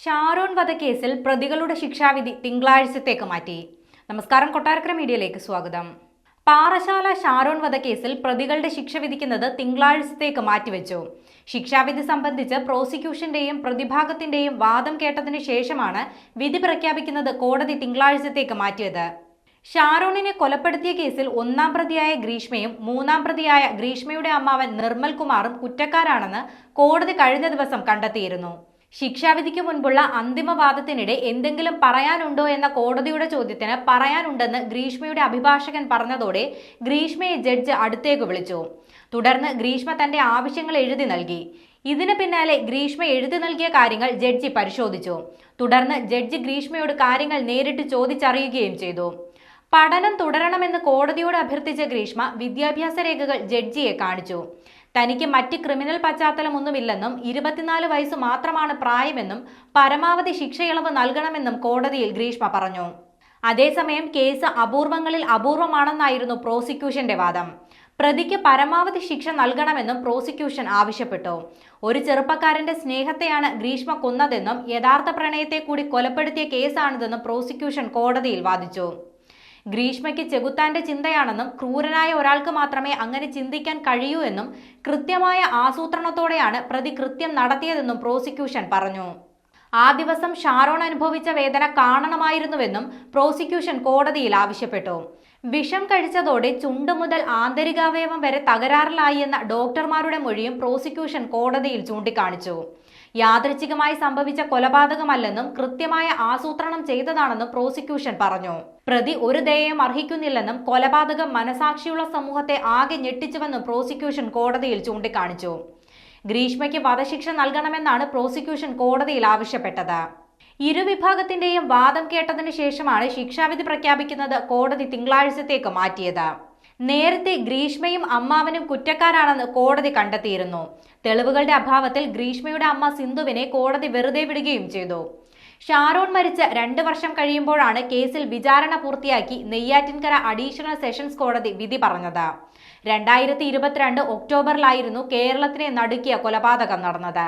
ഷാരോൺ വധക്കേസിൽ പ്രതികളുടെ ശിക്ഷാവിധി തിങ്കളാഴ്ചത്തേക്ക് മാറ്റി. നമസ്കാരം, കൊട്ടാരക്കര മീഡിയയിലേക്ക് സ്വാഗതം. പാറശാല ഷാരോൺ വധക്കേസിൽ പ്രതികളുടെ ശിക്ഷ വിധിക്കുന്നത് തിങ്കളാഴ്ചത്തേക്ക് മാറ്റിവെച്ചു. ശിക്ഷാവിധി സംബന്ധിച്ച് പ്രോസിക്യൂഷന്റെയും പ്രതിഭാഗത്തിന്റെയും വാദം കേട്ടതിനു ശേഷമാണ് വിധി പ്രഖ്യാപിക്കുന്നത് കോടതി തിങ്കളാഴ്ചത്തേക്ക് മാറ്റിയത്. ഷാരോണിനെ കൊലപ്പെടുത്തിയ കേസിൽ ഒന്നാം പ്രതിയായ ഗ്രീഷ്മയും മൂന്നാം പ്രതിയായ ഗ്രീഷ്മയുടെ അമ്മാവൻ നിർമ്മൽ കുമാറും കുറ്റക്കാരാണെന്ന് കോടതി കഴിഞ്ഞ ദിവസം കണ്ടെത്തിയിരുന്നു. ശിക്ഷാവിധിക്ക് മുൻപുള്ള അന്തിമവാദത്തിനിടെ എന്തെങ്കിലും പറയാനുണ്ടോ എന്ന കോടതിയുടെ ചോദ്യത്തിന് പറയാനുണ്ടെന്ന് ഗ്രീഷ്മയുടെ അഭിഭാഷകൻ പറഞ്ഞതോടെ ഗ്രീഷ്മയെ ജഡ്ജ് അടുത്തേക്ക് വിളിച്ചു. തുടർന്ന് ഗ്രീഷ്മ തന്റെ ആവശ്യങ്ങൾ എഴുതി നൽകി. ഇതിന് പിന്നാലെ ഗ്രീഷ്മ എഴുതി നൽകിയ കാര്യങ്ങൾ ജഡ്ജി പരിശോധിച്ചു. തുടർന്ന് ജഡ്ജി ഗ്രീഷ്മയോട് കാര്യങ്ങൾ നേരിട്ട് ചോദിച്ചറിയുകയും ചെയ്തു. പഠനം തുടരണമെന്ന് കോടതിയോട് അഭ്യർത്ഥിച്ച ഗ്രീഷ്മ വിദ്യാഭ്യാസ രേഖകൾ ജഡ്ജിയെ കാണിച്ചു. തനിക്ക് മറ്റ് ക്രിമിനൽ പശ്ചാത്തലമൊന്നുമില്ലെന്നും 24 വയസ്സ് മാത്രമാണ് പ്രായമെന്നും പരമാവധി ശിക്ഷയിളവ് നൽകണമെന്നും കോടതിയിൽ ഗ്രീഷ്മ പറഞ്ഞു. അതേസമയം കേസ് അപൂർവങ്ങളിൽ അപൂർവമാണെന്നായിരുന്നു പ്രോസിക്യൂഷന്റെ വാദം. പ്രതിക്ക് പരമാവധി ശിക്ഷ നൽകണമെന്നും പ്രോസിക്യൂഷൻ ആവശ്യപ്പെട്ടു. ഒരു ചെറുപ്പക്കാരന്റെ സ്നേഹത്തെയാണ് ഗ്രീഷ്മ കൊന്നതെന്നും യഥാർത്ഥ പ്രണയത്തെ കൂടി കൊലപ്പെടുത്തിയ കേസാണിതെന്നും പ്രോസിക്യൂഷൻ കോടതിയിൽ വാദിച്ചു. ഗ്രീഷ്മയ്ക്ക് ചെകുത്താന്റെ ചിന്തയാണെന്നും ക്രൂരനായ ഒരാൾക്ക് മാത്രമേ അങ്ങനെ ചിന്തിക്കാൻ കഴിയൂ എന്നും കൃത്യമായ ആസൂത്രണത്തോടെയാണ് പ്രതി കൃത്യം നടത്തിയതെന്നും പ്രോസിക്യൂഷൻ പറഞ്ഞു. ആ ദിവസം ഷാരോൺ അനുഭവിച്ച വേദന കാണണമായിരുന്നുവെന്നും പ്രോസിക്യൂഷൻ കോടതിയിൽ ആവശ്യപ്പെട്ടു. വിഷം കഴിച്ചതോടെ ചുണ്ട് മുതൽ ആന്തരികാവയവം വരെ തകരാറിലായി എന്ന ഡോക്ടർമാരുടെ മൊഴിയും പ്രോസിക്യൂഷൻ കോടതിയിൽ ചൂണ്ടിക്കാണിച്ചു. യാദൃച്ഛികമായി സംഭവിച്ച കൊലപാതകമല്ലെന്നും കൃത്യമായ ആസൂത്രണം ചെയ്തതാണെന്നും പ്രോസിക്യൂഷൻ പറഞ്ഞു. പ്രതി ഒരു ദയയും അർഹിക്കുന്നില്ലെന്നും കൊലപാതകം മനസാക്ഷിയുള്ള സമൂഹത്തെ ആകെ ഞെട്ടിച്ചുവെന്നും പ്രോസിക്യൂഷൻ കോടതിയിൽ ചൂണ്ടിക്കാണിച്ചു. ഗ്രീഷ്മയ്ക്ക് വധശിക്ഷ നൽകണമെന്നാണ് പ്രോസിക്യൂഷൻ കോടതിയിൽ ആവശ്യപ്പെട്ടത്. ഇരുവിഭാഗത്തിന്റെയും വാദം കേട്ടതിനു ശേഷമാണ് ശിക്ഷാവിധി പ്രഖ്യാപിക്കുന്നത് കോടതി തിങ്കളാഴ്ചത്തേക്ക് മാറ്റിയത്. നേരത്തെ ഗ്രീഷ്മയും അമ്മാവനും കുറ്റക്കാരാണെന്ന് കോടതി കണ്ടെത്തിയിരുന്നു. തെളിവുകളുടെ അഭാവത്തിൽ ഗ്രീഷ്മയുടെ അമ്മ സിന്ധുവിനെ കോടതി വെറുതെ വിടുകയും ചെയ്തു. ഷാരോൺ മരിച്ച് 2 വർഷം കഴിയുമ്പോഴാണ് കേസിൽ വിചാരണ പൂർത്തിയാക്കി നെയ്യാറ്റിൻകര അഡീഷണൽ സെഷൻസ് കോടതി വിധി പറഞ്ഞത്. 2022 ഒക്ടോബറിലായിരുന്നു കേരളത്തിനെ നടുക്കിയ കൊലപാതകം നടന്നത്.